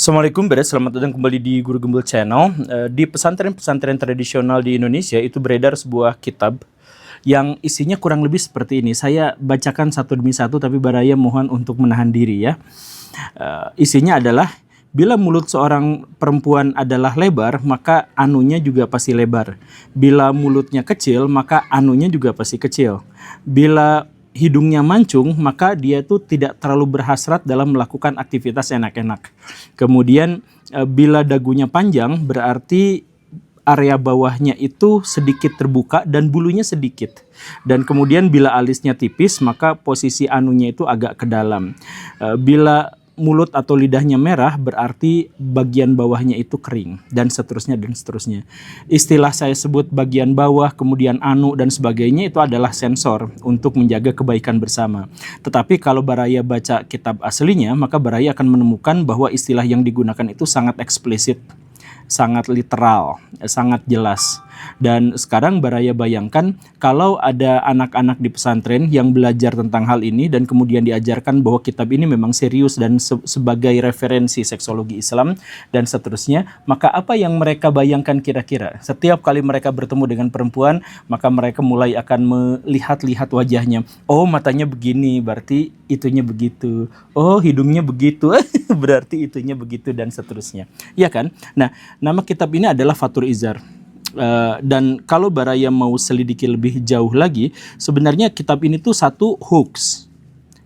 Assalamualaikum, beres. Selamat datang kembali di Guru Gembul Channel. Di pesantren-pesantren tradisional di Indonesia itu beredar sebuah kitab yang isinya kurang lebih seperti ini. Saya bacakan satu demi satu, tapi Baraya mohon untuk menahan diri ya. Isinya adalah, bila mulut seorang perempuan adalah lebar, maka anunya juga pasti lebar. Bila mulutnya kecil, maka anunya juga pasti kecil. Bila hidungnya mancung, maka dia tuh tidak terlalu berhasrat dalam melakukan aktivitas enak-enak. Kemudian bila dagunya panjang, berarti area bawahnya itu sedikit terbuka dan bulunya sedikit. Dan kemudian bila alisnya tipis, maka posisi anunya itu agak ke dalam. Bila mulut atau lidahnya merah, berarti bagian bawahnya itu kering, dan seterusnya dan seterusnya. Istilah saya sebut bagian bawah, kemudian anu dan sebagainya, itu adalah sensor untuk menjaga kebaikan bersama. Tetapi kalau Baraya baca kitab aslinya, maka Baraya akan menemukan bahwa istilah yang digunakan itu sangat eksplisit, sangat literal, sangat jelas. Dan sekarang Baraya bayangkan kalau ada anak-anak di pesantren yang belajar tentang hal ini dan kemudian diajarkan bahwa kitab ini memang serius dan sebagai referensi seksologi Islam dan seterusnya, maka apa yang mereka bayangkan kira-kira? Setiap kali mereka bertemu dengan perempuan, maka mereka mulai akan melihat-lihat wajahnya. Oh, matanya begini, berarti itunya begitu. Oh, hidungnya begitu, berarti itunya begitu, dan seterusnya. Iya kan? Nah, nama kitab ini adalah Fathul Izar. Dan kalau Baraya mau selidiki lebih jauh lagi, sebenarnya kitab ini tuh satu hoax.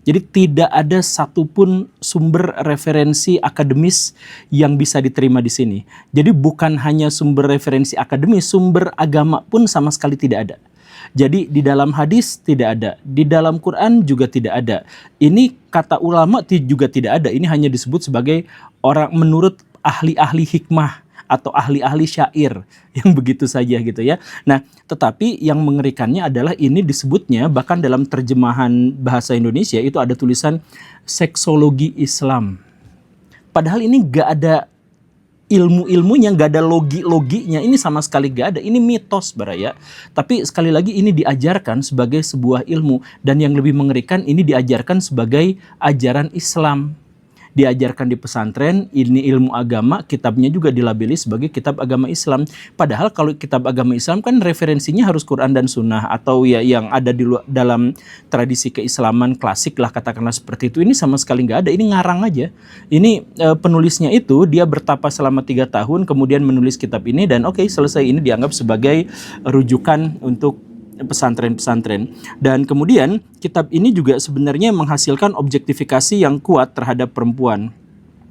Jadi tidak ada satupun sumber referensi akademis yang bisa diterima di sini. Jadi bukan hanya sumber referensi akademis, sumber agama pun sama sekali tidak ada. Jadi di dalam hadis tidak ada, di dalam Quran juga tidak ada. Ini kata ulama juga tidak ada. Ini hanya disebut sebagai orang menurut ahli-ahli hikmah atau ahli-ahli syair yang begitu saja gitu ya. Nah, tetapi yang mengerikannya adalah ini disebutnya bahkan dalam terjemahan bahasa Indonesia itu ada tulisan seksologi Islam. Padahal ini gak ada ilmu-ilmunya, gak ada loginya, ini sama sekali gak ada. Ini mitos, Baraya. Tapi sekali lagi ini diajarkan sebagai sebuah ilmu, dan yang lebih mengerikan ini diajarkan sebagai ajaran Islam. Diajarkan di pesantren, ini ilmu agama, kitabnya juga dilabeli sebagai kitab agama Islam. Padahal kalau kitab agama Islam kan referensinya harus Quran dan Sunnah, atau ya yang ada di dalam tradisi keislaman klasik lah, katakanlah seperti itu. Ini sama sekali nggak ada, ini ngarang aja. Ini penulisnya itu dia bertapa selama 3 tahun, kemudian menulis kitab ini, dan oke, selesai. Ini dianggap sebagai rujukan untuk pesantren-pesantren. Dan kemudian kitab ini juga sebenarnya menghasilkan objektifikasi yang kuat terhadap perempuan.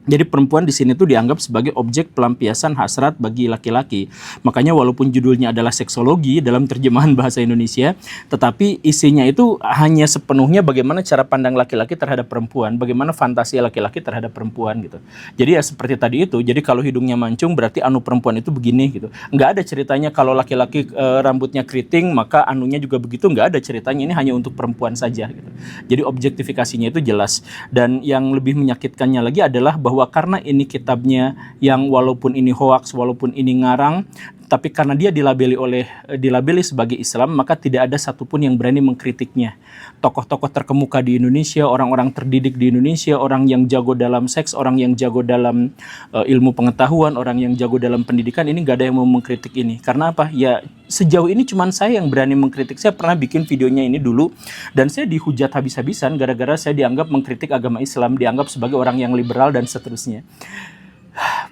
Jadi perempuan di sini tuh dianggap sebagai objek pelampiasan hasrat bagi laki-laki. Makanya walaupun judulnya adalah seksologi dalam terjemahan bahasa Indonesia, tetapi isinya itu hanya sepenuhnya bagaimana cara pandang laki-laki terhadap perempuan, bagaimana fantasi laki-laki terhadap perempuan gitu. Jadi ya seperti tadi itu, jadi kalau hidungnya mancung berarti anu perempuan itu begini gitu. Nggak ada ceritanya kalau laki-laki rambutnya keriting maka anunya juga begitu, nggak ada ceritanya. Ini hanya untuk perempuan saja gitu. Jadi objektifikasinya itu jelas. Dan yang lebih menyakitkannya lagi adalah bahwa karena ini kitabnya yang walaupun ini hoaks, walaupun ini ngarang, tapi karena dia dilabeli sebagai Islam, maka tidak ada satupun yang berani mengkritiknya. Tokoh-tokoh terkemuka di Indonesia, orang-orang terdidik di Indonesia, orang yang jago dalam seks, orang yang jago dalam ilmu pengetahuan, orang yang jago dalam pendidikan, ini gak ada yang mau mengkritik ini. Karena apa? Ya sejauh ini cuma saya yang berani mengkritik. Saya pernah bikin videonya ini dulu, dan saya dihujat habis-habisan gara-gara saya dianggap mengkritik agama Islam, dianggap sebagai orang yang liberal dan seterusnya.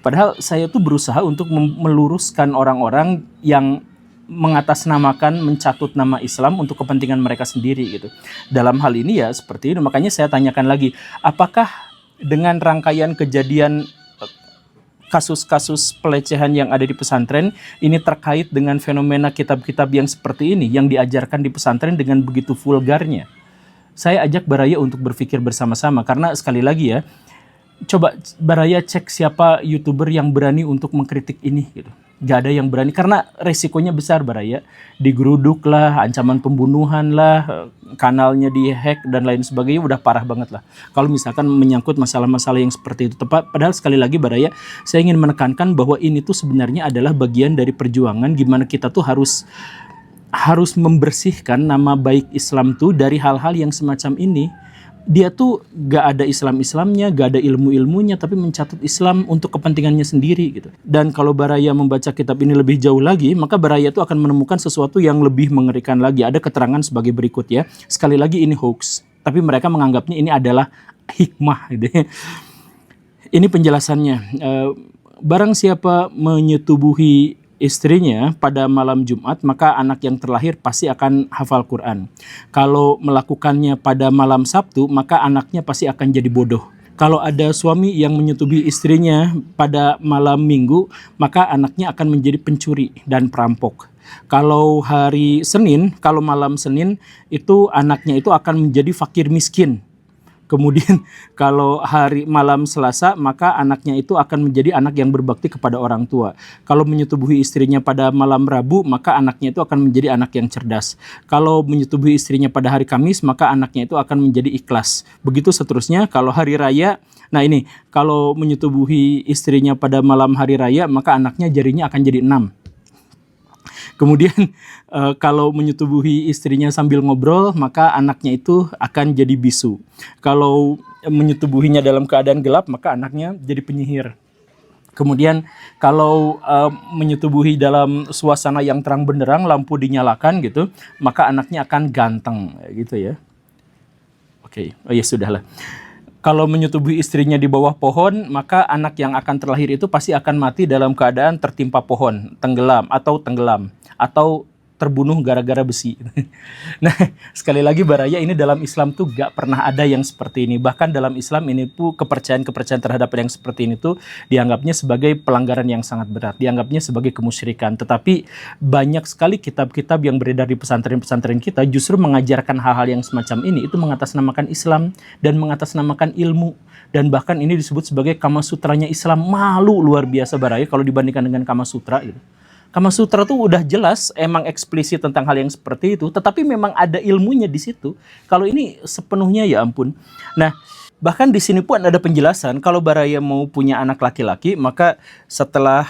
Padahal saya tuh berusaha untuk meluruskan orang-orang yang mengatasnamakan, mencatut nama Islam untuk kepentingan mereka sendiri gitu. Dalam hal ini ya seperti itu. Makanya saya tanyakan lagi, apakah dengan rangkaian kejadian kasus-kasus pelecehan yang ada di pesantren ini terkait dengan fenomena kitab-kitab yang seperti ini yang diajarkan di pesantren dengan begitu vulgarnya? Saya ajak Baraya untuk berpikir bersama-sama, karena sekali lagi ya, coba Baraya cek siapa YouTuber yang berani untuk mengkritik ini gitu. Gak ada yang berani karena resikonya besar, Baraya. Digeruduk lah, ancaman pembunuhan lah, kanalnya dihack dan lain sebagainya, udah parah banget lah. Kalau misalkan menyangkut masalah-masalah yang seperti itu. Padahal sekali lagi Baraya, saya ingin menekankan bahwa ini tuh sebenarnya adalah bagian dari perjuangan gimana kita tuh harus membersihkan nama baik Islam tuh dari hal-hal yang semacam ini. dia tuh gak ada Islamnya, gak ada ilmunya, tapi mencatat Islam untuk kepentingannya sendiri gitu. Dan kalau Baraya membaca kitab ini lebih jauh lagi, maka Baraya tuh akan menemukan sesuatu yang lebih mengerikan lagi. Ada keterangan sebagai berikut ya. Sekali lagi ini hoax, tapi mereka menganggapnya ini adalah hikmah gitu ya. Ini penjelasannya. Barang siapa menyetubuhi istrinya pada malam Jumat, maka anak yang terlahir pasti akan hafal Quran. Kalau melakukannya pada malam Sabtu, maka anaknya pasti akan jadi bodoh. Kalau ada suami yang menyetubuhi istrinya pada malam Minggu, maka anaknya akan menjadi pencuri dan perampok. Kalau hari Senin, kalau malam Senin, itu anaknya itu akan menjadi fakir miskin. Kemudian kalau hari malam Selasa, maka anaknya itu akan menjadi anak yang berbakti kepada orang tua. Kalau menyetubuhi istrinya pada malam Rabu, maka anaknya itu akan menjadi anak yang cerdas. Kalau menyetubuhi istrinya pada hari Kamis, maka anaknya itu akan menjadi ikhlas. Begitu seterusnya. Kalau hari raya, nah ini, kalau menyetubuhi istrinya pada malam hari raya, maka anaknya jarinya akan jadi 6. Kemudian kalau menyetubuhi istrinya sambil ngobrol, maka anaknya itu akan jadi bisu. Kalau menyetubuhinya dalam keadaan gelap, maka anaknya jadi penyihir. Kemudian kalau menyetubuhi dalam suasana yang terang benderang, lampu dinyalakan gitu, maka anaknya akan ganteng gitu ya. Oke, oh ya sudahlah. Kalau menyetubuhi istrinya di bawah pohon, maka anak yang akan terlahir itu pasti akan mati dalam keadaan tertimpa pohon, tenggelam, atau terbunuh gara-gara besi. Nah, sekali lagi Baraya, ini dalam Islam tuh gak pernah ada yang seperti ini. Bahkan dalam Islam ini tuh kepercayaan terhadap yang seperti ini tuh dianggapnya sebagai pelanggaran yang sangat berat, dianggapnya sebagai kemusyrikan. Tetapi banyak sekali kitab-kitab yang beredar di pesantren-pesantren kita justru mengajarkan hal-hal yang semacam ini, itu mengatasnamakan Islam dan mengatasnamakan ilmu. Dan bahkan ini disebut sebagai Kama Sutranya Islam. Malu luar biasa Baraya kalau dibandingkan dengan Kama Sutra gitu. Kama Sutra tuh udah jelas emang eksplisit tentang hal yang seperti itu, tetapi memang ada ilmunya di situ. Kalau ini sepenuhnya ya ampun. Nah, bahkan di sini pun ada penjelasan kalau Baraya mau punya anak laki-laki, maka setelah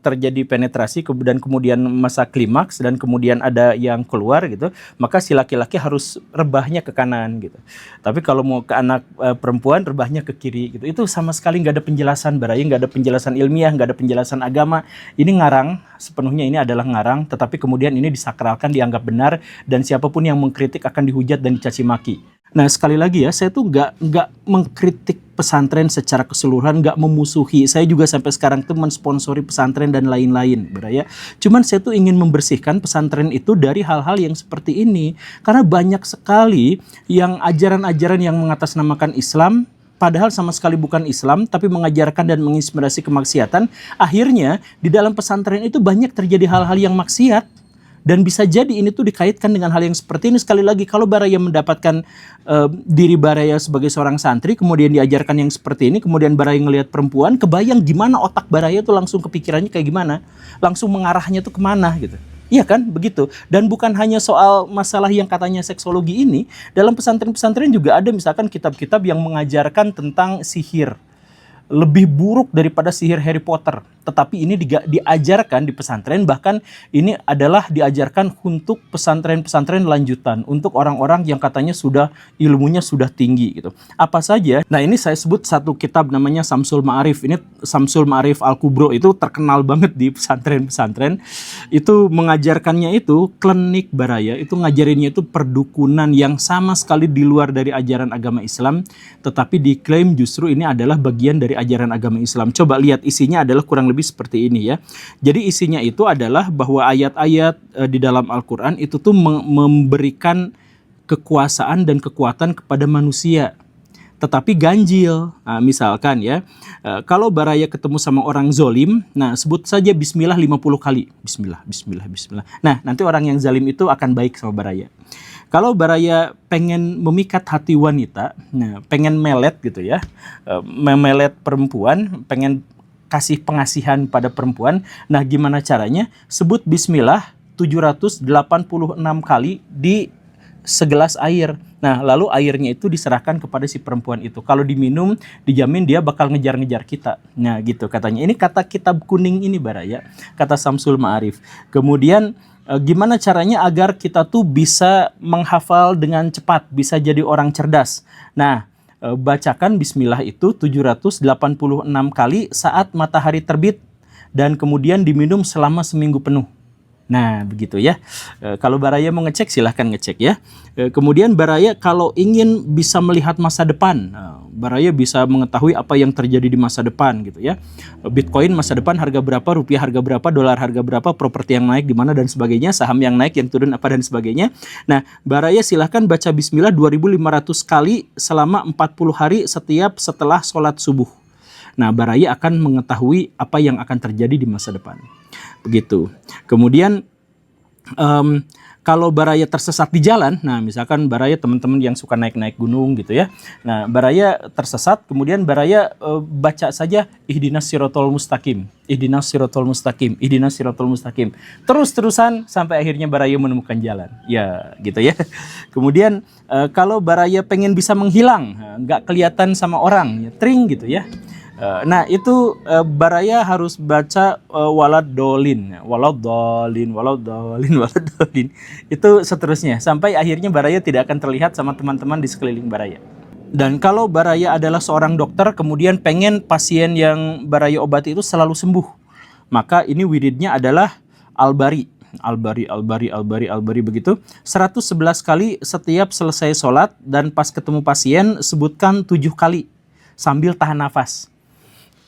terjadi penetrasi dan kemudian masa klimaks dan kemudian ada yang keluar gitu, maka si laki-laki harus rebahnya ke kanan gitu. Tapi kalau mau ke anak perempuan, rebahnya ke kiri gitu. Itu sama sekali nggak ada penjelasan Baraya, nggak ada penjelasan ilmiah, nggak ada penjelasan agama. Ini ngarang, sepenuhnya ini adalah ngarang, tetapi kemudian ini disakralkan, dianggap benar, dan siapapun yang mengkritik akan dihujat dan dicaci maki. Nah, sekali lagi ya, saya tuh nggak mengkritik pesantren secara keseluruhan, nggak memusuhi. Saya juga sampai sekarang tuh mensponsori pesantren dan lain-lain, Baraya. Cuman saya tuh ingin membersihkan pesantren itu dari hal-hal yang seperti ini. Karena banyak sekali yang ajaran-ajaran yang mengatasnamakan Islam, padahal sama sekali bukan Islam, tapi mengajarkan dan menginspirasi kemaksiatan. Akhirnya, di dalam pesantren itu banyak terjadi hal-hal yang maksiat. Dan bisa jadi ini tuh dikaitkan dengan hal yang seperti ini. Sekali lagi, kalau Baraya mendapatkan diri Baraya sebagai seorang santri, kemudian diajarkan yang seperti ini, kemudian Baraya ngelihat perempuan, kebayang gimana otak Baraya tuh langsung kepikirannya kayak gimana, langsung mengarahnya tuh kemana gitu. Iya kan, begitu. Dan bukan hanya soal masalah yang katanya seksologi ini, dalam pesantren-pesantren juga ada misalkan kitab-kitab yang mengajarkan tentang sihir. Lebih buruk daripada sihir Harry Potter. Tetapi ini diajarkan di pesantren, bahkan ini adalah diajarkan untuk pesantren-pesantren lanjutan, untuk orang-orang yang katanya sudah ilmunya sudah tinggi gitu. Apa saja? Nah, ini saya sebut satu kitab namanya Samsul Ma'arif. Ini Samsul Ma'arif Al-Kubro, itu terkenal banget di pesantren-pesantren. Itu mengajarkannya itu klinik Baraya, itu ngajarinnya itu perdukunan yang sama sekali di luar dari ajaran agama Islam, tetapi diklaim justru ini adalah bagian dari ajaran agama Islam. Coba lihat isinya adalah kurang lebih seperti ini ya. Jadi isinya itu adalah bahwa ayat-ayat di dalam Al-Quran itu tuh memberikan kekuasaan dan kekuatan kepada manusia, tetapi ganjil. Nah, misalkan ya, kalau Baraya ketemu sama orang zolim, nah sebut saja bismillah 50 kali. Bismillah, bismillah, bismillah. Nah, nanti orang yang zalim itu akan baik sama Baraya. Kalau Baraya pengen memikat hati wanita, nah, pengen melet gitu ya, memelet perempuan, pengen kasih pengasihan pada perempuan, nah gimana caranya? Sebut bismillah 786 kali di segelas air. Nah, lalu airnya itu diserahkan kepada si perempuan itu. Kalau diminum, dijamin dia bakal ngejar-ngejar kita. Nah, gitu katanya. Ini kata kitab kuning ini Baraya, kata Samsul Ma'arif. Kemudian Gimana caranya agar kita tuh bisa menghafal dengan cepat, bisa jadi orang cerdas. Nah, bacakan bismillah itu 786 kali saat matahari terbit dan kemudian diminum selama seminggu penuh. Nah, begitu ya. Kalau Baraya mau ngecek, silahkan ngecek ya. Kemudian Baraya kalau ingin bisa melihat masa depan, Baraya bisa mengetahui apa yang terjadi di masa depan gitu ya. Bitcoin masa depan harga berapa, rupiah harga berapa, dolar harga berapa, properti yang naik di mana dan sebagainya, saham yang naik, yang turun apa dan sebagainya. Nah, Baraya silahkan baca bismillah 2500 kali selama 40 hari setiap setelah sholat subuh. Nah, Baraya akan mengetahui apa yang akan terjadi di masa depan. Begitu. Kemudian kalau Baraya tersesat di jalan, nah misalkan Baraya teman-teman yang suka naik-naik gunung gitu ya. Nah, Baraya tersesat, kemudian Baraya baca saja ihdinas sirotol mustaqim, ihdinas sirotol mustaqim, ihdinas sirotol mustaqim. Terus-terusan sampai akhirnya Baraya menemukan jalan. Ya, gitu ya. Kemudian kalau Baraya pengen bisa menghilang, nggak kelihatan sama orang, ya, tring gitu ya. Nah itu Baraya harus baca walad dolin itu seterusnya sampai akhirnya Baraya tidak akan terlihat sama teman-teman di sekeliling Baraya. Dan kalau Baraya adalah seorang dokter kemudian pengen pasien yang Baraya obati itu selalu sembuh, maka ini wiridnya adalah Al-Bari begitu 111 kali setiap selesai sholat, dan pas ketemu pasien sebutkan 7 kali sambil tahan nafas.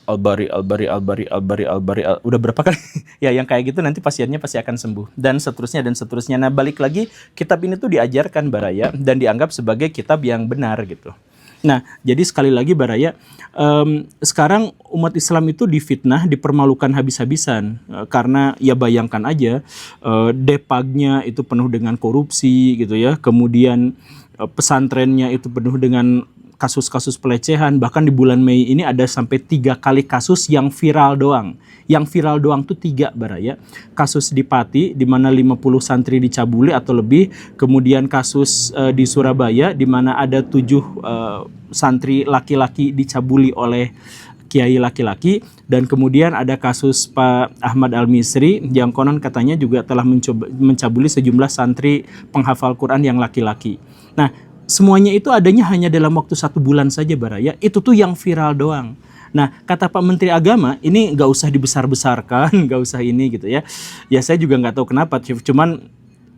Al-Bari, udah berapa kali? Ya, yang kayak gitu nanti pasiennya pasti akan sembuh. Dan seterusnya. Nah, balik lagi, kitab ini tuh diajarkan Baraya dan dianggap sebagai kitab yang benar gitu. Nah, jadi sekali lagi Baraya, sekarang umat Islam itu difitnah, dipermalukan habis-habisan. Karena ya bayangkan aja, depagnya itu penuh dengan korupsi gitu ya. Kemudian pesantrennya itu penuh dengan kasus-kasus pelecehan. Bahkan di bulan Mei ini ada sampai 3 kali kasus yang viral doang. Yang viral doang tuh 3 Baraya. Kasus di Pati di mana 50 santri dicabuli atau lebih. Kemudian kasus di Surabaya di mana ada 7 santri laki-laki dicabuli oleh kiai laki-laki. Dan kemudian ada kasus Pak Ahmad Al-Misri yang konon katanya juga telah mencabuli sejumlah santri penghafal Quran yang laki-laki. Nah, semuanya itu adanya hanya dalam waktu 1 bulan saja Baraya. Itu tuh yang viral doang. Nah, kata Pak Menteri Agama, ini nggak usah dibesar-besarkan, nggak usah ini gitu ya. Ya saya juga nggak tahu kenapa, cuman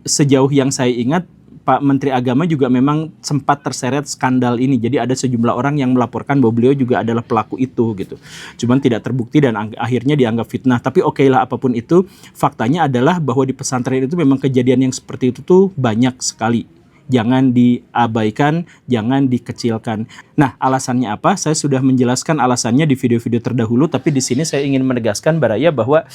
sejauh yang saya ingat, Pak Menteri Agama juga memang sempat terseret skandal ini. Jadi ada sejumlah orang yang melaporkan bahwa beliau juga adalah pelaku itu gitu. Cuman tidak terbukti dan akhirnya dianggap fitnah. Tapi oke lah apapun itu, faktanya adalah bahwa di pesantren itu memang kejadian yang seperti itu tuh banyak sekali. Jangan diabaikan, jangan dikecilkan. Nah, alasannya apa? Saya sudah menjelaskan alasannya di video-video terdahulu, tapi di sini saya ingin menegaskan Baraya bahwa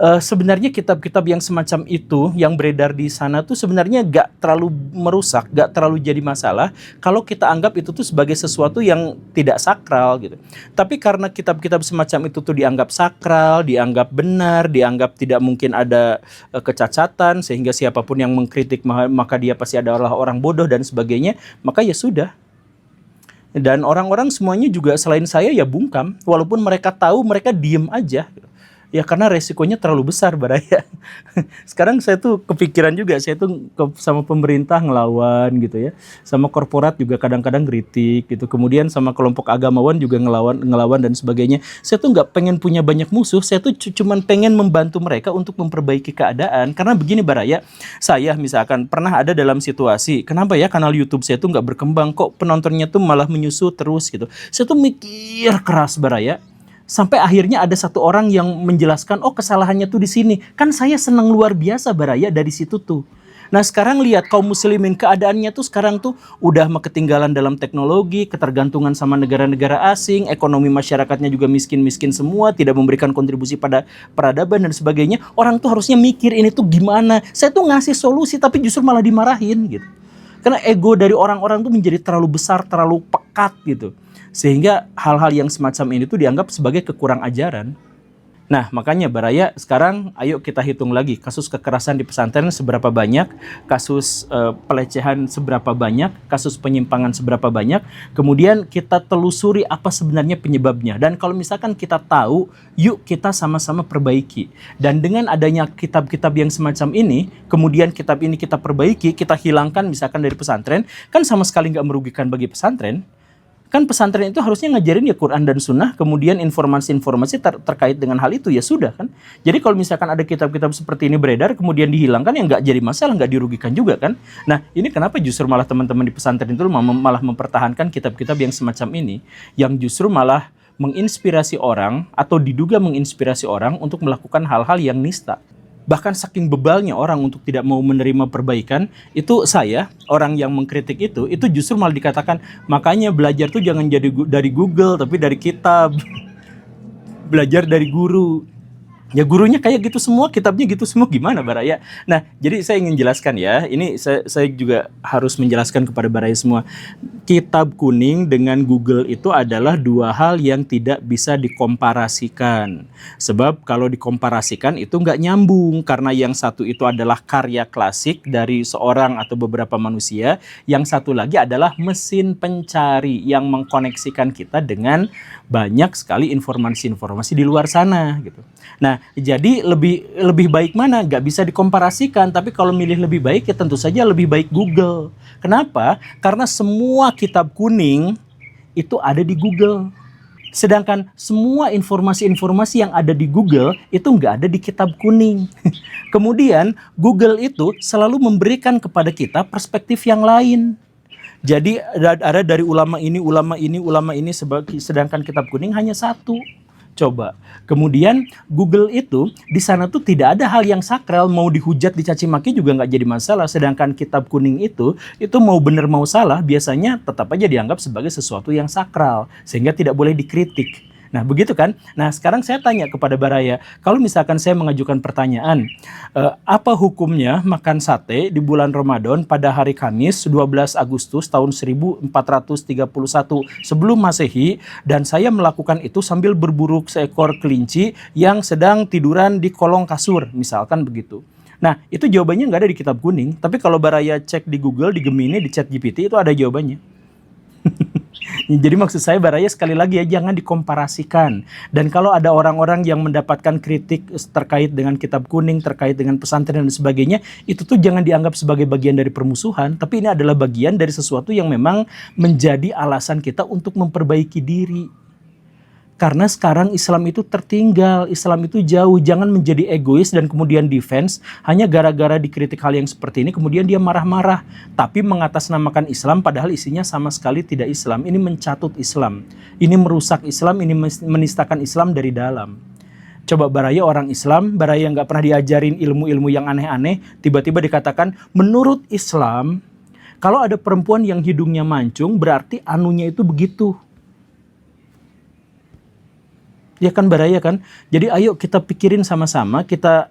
sebenarnya kitab-kitab yang semacam itu yang beredar di sana tuh sebenarnya gak terlalu merusak, gak terlalu jadi masalah kalau kita anggap itu tuh sebagai sesuatu yang tidak sakral gitu. Tapi karena kitab-kitab semacam itu tuh dianggap sakral, dianggap benar, dianggap tidak mungkin ada kecacatan, sehingga siapapun yang mengkritik maka dia pasti adalah orang bodoh dan sebagainya, maka ya sudah. Dan orang-orang semuanya juga selain saya ya bungkam, walaupun mereka tahu, mereka diem aja gitu. Ya karena resikonya terlalu besar Baraya. Sekarang saya tuh kepikiran juga, saya tuh sama pemerintah ngelawan gitu ya. Sama korporat juga kadang-kadang kritik gitu. Kemudian sama kelompok agamawan juga ngelawan dan sebagainya. Saya tuh nggak pengen punya banyak musuh, saya tuh cuman pengen membantu mereka untuk memperbaiki keadaan. Karena begini Baraya, saya misalkan pernah ada dalam situasi, kenapa ya kanal YouTube saya tuh nggak berkembang, kok penontonnya tuh malah menyusut terus gitu. Saya tuh mikir keras Baraya. Sampai akhirnya ada satu orang yang menjelaskan, oh kesalahannya tuh di sini. Kan saya senang luar biasa Baraya dari situ tuh. Nah sekarang lihat kaum muslimin, keadaannya tuh sekarang tuh udah ketinggalan dalam teknologi, ketergantungan sama negara-negara asing, ekonomi masyarakatnya juga miskin-miskin semua, tidak memberikan kontribusi pada peradaban dan sebagainya. Orang tuh harusnya mikir ini tuh gimana. Saya tuh ngasih solusi tapi justru malah dimarahin gitu. Karena ego dari orang-orang tuh menjadi terlalu besar, terlalu pekat gitu. Sehingga hal-hal yang semacam ini tuh dianggap sebagai kekurang ajaran. Nah, makanya Baraya sekarang ayo kita hitung lagi kasus kekerasan di pesantren seberapa banyak, kasus pelecehan seberapa banyak, kasus penyimpangan seberapa banyak, kemudian kita telusuri apa sebenarnya penyebabnya. Dan kalau misalkan kita tahu, yuk kita sama-sama perbaiki. Dan dengan adanya kitab-kitab yang semacam ini, kemudian kitab ini kita perbaiki, kita hilangkan misalkan dari pesantren, kan sama sekali nggak merugikan bagi pesantren. Kan pesantren itu harusnya ngajarin ya Quran dan Sunnah, kemudian informasi-informasi terkait dengan hal itu ya sudah kan. Jadi kalau misalkan ada kitab-kitab seperti ini beredar, kemudian dihilangkan ya nggak jadi masalah, nggak dirugikan juga kan. Nah ini kenapa justru malah teman-teman di pesantren itu malah mempertahankan kitab-kitab yang semacam ini, yang justru malah menginspirasi orang atau diduga menginspirasi orang untuk melakukan hal-hal yang nista. Bahkan saking bebalnya orang untuk tidak mau menerima perbaikan, itu saya, orang yang mengkritik itu justru malah dikatakan, makanya belajar tuh jangan jadi dari Google, tapi dari kitab. Belajar dari guru. Ya gurunya kayak gitu semua, kitabnya gitu semua, gimana Baraya? Nah, jadi saya ingin jelaskan ya, ini saya juga harus menjelaskan kepada Baraya semua. Kitab kuning dengan Google itu adalah dua hal yang tidak bisa dikomparasikan. Sebab kalau dikomparasikan itu nggak nyambung, karena yang satu itu adalah karya klasik dari seorang atau beberapa manusia, yang satu lagi adalah mesin pencari yang mengkoneksikan kita dengan banyak sekali informasi-informasi di luar sana gitu. Nah, jadi lebih baik mana? Nggak bisa dikomparasikan, tapi kalau milih lebih baik ya tentu saja lebih baik Google. Kenapa? Karena semua kitab kuning itu ada di Google. Sedangkan semua informasi-informasi yang ada di Google itu nggak ada di kitab kuning. Kemudian Google itu selalu memberikan kepada kita perspektif yang lain. Jadi ada dari ulama ini, sedangkan kitab kuning hanya satu. Coba. Kemudian Google itu di sana tuh tidak ada hal yang sakral, mau dihujat dicaci maki juga nggak jadi masalah. Sedangkan kitab kuning itu mau benar mau salah biasanya tetap aja dianggap sebagai sesuatu yang sakral sehingga tidak boleh dikritik. Nah begitu kan? Nah sekarang saya tanya kepada Baraya, kalau misalkan saya mengajukan pertanyaan, apa hukumnya makan sate di bulan Ramadan pada hari Kamis 12 Agustus tahun 1431 sebelum Masehi, dan saya melakukan itu sambil berburu seekor kelinci yang sedang tiduran di kolong kasur, misalkan begitu. Nah itu jawabannya nggak ada di kitab kuning, tapi kalau Baraya cek di Google, di Gemini, di ChatGPT itu ada jawabannya. Jadi maksud saya Baraya sekali lagi ya jangan dikomparasikan. Dan kalau ada orang-orang yang mendapatkan kritik terkait dengan kitab kuning, terkait dengan pesantren dan sebagainya, itu tuh jangan dianggap sebagai bagian dari permusuhan, tapi ini adalah bagian dari sesuatu yang memang menjadi alasan kita untuk memperbaiki diri. Karena sekarang Islam itu tertinggal, Islam itu jauh. Jangan menjadi egois dan kemudian defense hanya gara-gara dikritik hal yang seperti ini, kemudian dia marah-marah. Tapi mengatasnamakan Islam padahal isinya sama sekali tidak Islam. Ini mencatut Islam, ini merusak Islam, ini menistakan Islam dari dalam. Coba Baraya orang Islam, Baraya nggak pernah diajarin ilmu-ilmu yang aneh-aneh, tiba-tiba dikatakan menurut Islam, kalau ada perempuan yang hidungnya mancung berarti anunya itu begitu. Ya kan Baraya kan? Jadi ayo kita pikirin sama-sama, kita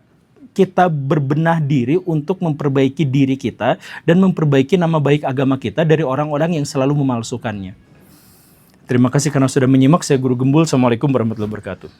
berbenah diri untuk memperbaiki diri kita dan memperbaiki nama baik agama kita dari orang-orang yang selalu memalsukannya. Terima kasih karena sudah menyimak. Saya Guru Gembul. Assalamualaikum warahmatullahi wabarakatuh.